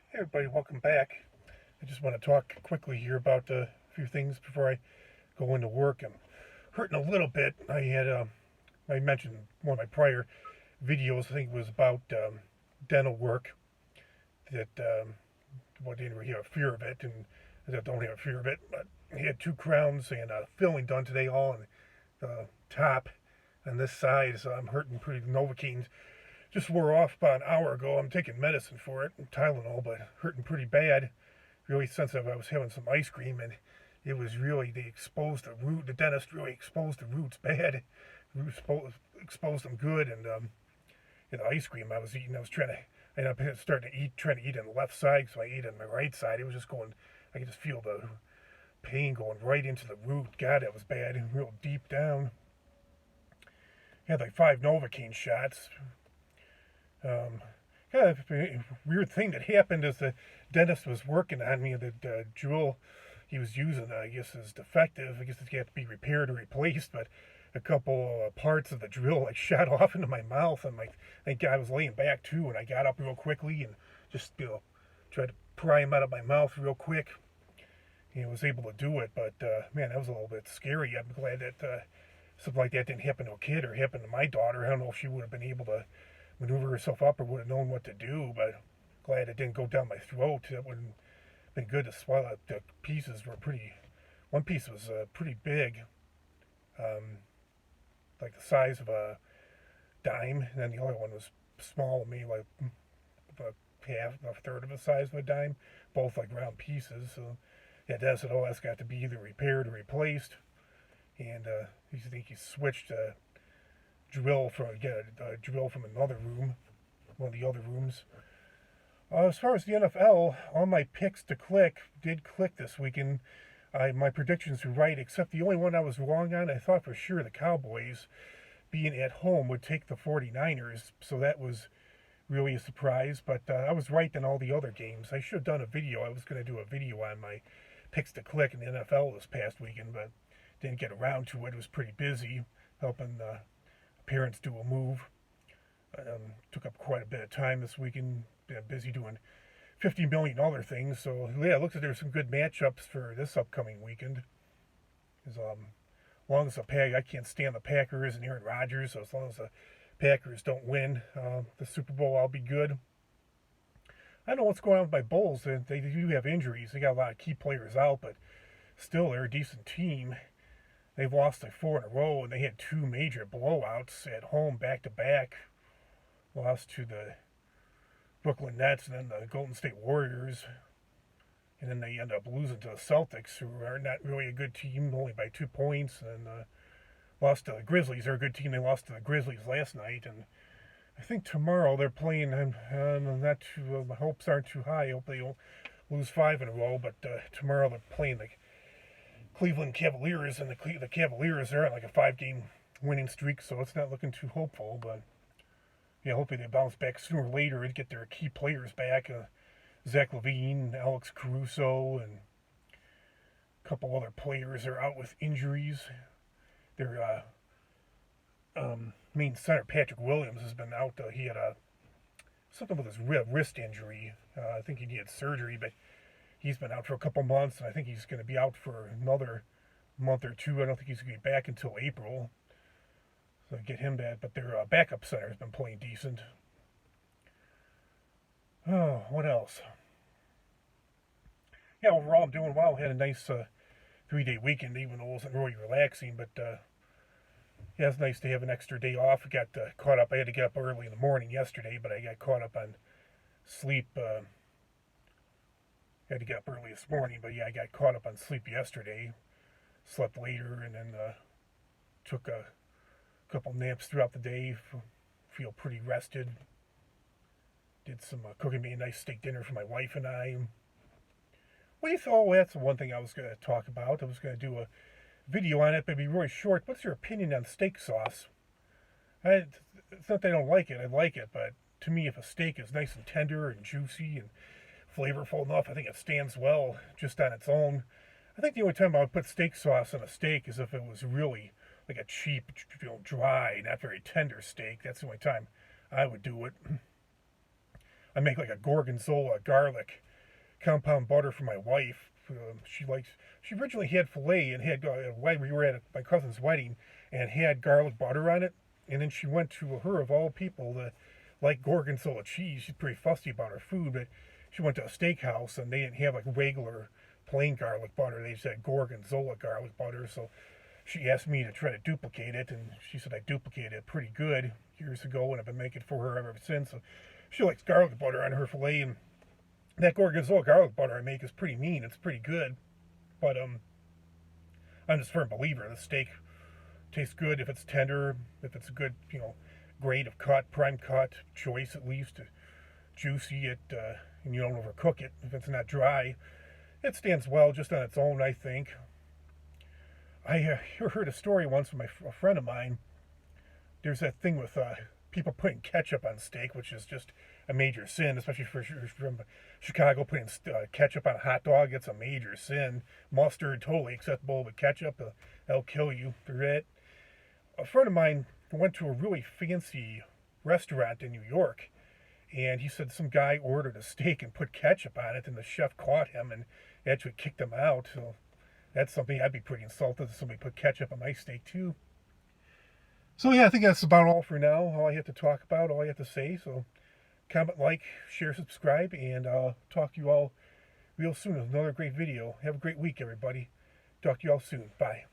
Hey everybody, welcome back. I just want to talk quickly here about a few things before I go into work. I'm hurting a little bit. I mentioned one of my prior videos, I think it was about dental work, that well, I didn't really have a fear of it, and I don't have a fear of it, but I had two crowns and filling done today, all on the top on this side, so I'm hurting pretty. Novocaine just wore off about an hour ago. I'm taking medicine for it, Tylenol, but hurting pretty bad. Really sensitive. I was having some ice cream, and it was really, they exposed the root. The dentist really exposed the roots bad. Exposed them good, and the ice cream I was eating, I was trying to. I ended up starting to trying to eat on the left side, so I ate on my right side. It was just going. I could just feel the pain going right into the root. God, that was bad, and real deep down. I had like 5 Novocaine shots. Um, Kind of a weird thing that happened is the dentist was working on me. The drill he was using, I guess, is defective. I guess it had to be repaired or replaced, but a couple parts of the drill like shot off into my mouth, and I think I was laying back too, and I got up real quickly and just tried to pry him out of my mouth real quick. Was able to do it, but man, that was a little bit scary. I'm glad that something like that didn't happen to a kid or happen to my daughter. I don't know if she would have been able to maneuver herself up or would have known what to do, but glad it didn't go down my throat. It would have been good to swallow. The pieces were pretty. One piece was pretty big, um, like the size of a dime, and then the other one was small, maybe like a third of the size of a dime. Both like round pieces. So yeah, Dad said, "Oh, that's got to be either repaired or replaced." And he think he switched a drill from another room, one of the other rooms. As far as the NFL, all my picks to click did click this weekend. My predictions were right, except the only one I was wrong on. I thought for sure the Cowboys, being at home, would take the 49ers, so that was really a surprise. But I was right in all the other games. I should have done a video. I was going to do a video on my picks to click in the NFL this past weekend, but didn't get around to it. It was pretty busy helping parents do a move. Took up quite a bit of time this weekend. Been busy doing 50 million other things. So yeah, it looks like there's some good matchups for this upcoming weekend. As long as I can't stand the Packers and Aaron Rodgers. So as long as the Packers don't win the Super Bowl, I'll be good. I don't know what's going on with my Bulls. They do have injuries. They got a lot of key players out, but still they're a decent team. They've lost like 4 in a row, and they had two major blowouts at home back to back. Lost to the Brooklyn Nets and then the Golden State Warriors. And then they end up losing to the Celtics, who are not really a good team, only by 2 points. And lost to the Grizzlies. They're a good team. They lost to the Grizzlies last night. And I think tomorrow they're playing. Not too. My hopes aren't too high. I hope they don't lose 5 in a row. But tomorrow they're playing the Cleveland Cavaliers, and the Cavaliers are on like a 5-game winning streak, so it's not looking too hopeful. But yeah, hopefully they bounce back sooner or later and get their key players back. Zach LaVine, Alex Caruso, and a couple other players are out with injuries. Their main center, Patrick Williams, has been out. He had something with his wrist injury. I think he needed surgery, but he's been out for a couple months, and I think he's going to be out for another month or two. I don't think he's going to be back until April. So get him back. But their backup center has been playing decent. Oh, what else? Yeah, overall I'm doing well. Had a nice 3-day weekend, even though it wasn't really relaxing. But yeah, it's nice to have an extra day off. I got caught up. I had to get up early in the morning yesterday, but I got caught up on sleep. Had to get up early this morning, but yeah, I got caught up on sleep yesterday. Slept later, and then took a couple naps throughout the day. Feel pretty rested. Did some cooking me a nice steak dinner for my wife and I. That's the one thing I was going to talk about. I was going to do a video on it, but it'd be really short. What's your opinion on steak sauce? It's not that I don't like it. I like it, but to me, if a steak is nice and tender and juicy and flavorful enough, I think it stands well just on its own. I think the only time I would put steak sauce on a steak is if it was really like a cheap, dry, not very tender steak. That's the only time I would do it. I make like a gorgonzola garlic compound butter for my wife. She originally had filet and had, we were at my cousin's wedding and had garlic butter on it. And then she went to her, of all people, that like gorgonzola cheese. She's pretty fussy about her food, but she went to a steakhouse and they didn't have like regular plain garlic butter. They just had gorgonzola garlic butter. So she asked me to try to duplicate it, and she said I duplicated it pretty good years ago, and I've been making it for her ever since. So she likes garlic butter on her filet, and that gorgonzola garlic butter I make is pretty mean. It's pretty good, but I'm just a firm believer. The steak tastes good if it's tender, if it's a good, grade of cut, prime cut choice at least, juicy it, and you don't overcook it. If it's not dry, it stands well just on its own, I think. I heard a story once from a friend of mine. There's that thing with people putting ketchup on steak, which is just a major sin, especially for from Chicago. Putting ketchup on a hot dog, it's a major sin. Mustard, totally acceptable, but ketchup, that'll kill you for it. A friend of mine went to a really fancy restaurant in New York, and he said some guy ordered a steak and put ketchup on it, and the chef caught him and actually kicked him out. So that's something I'd be pretty insulted if somebody put ketchup on my steak too. So yeah, I think that's about all for now. All I have to talk about, all I have to say. So comment, like, share, subscribe, and I'll talk to you all real soon with another great video. Have a great week, everybody. Talk to you all soon. Bye.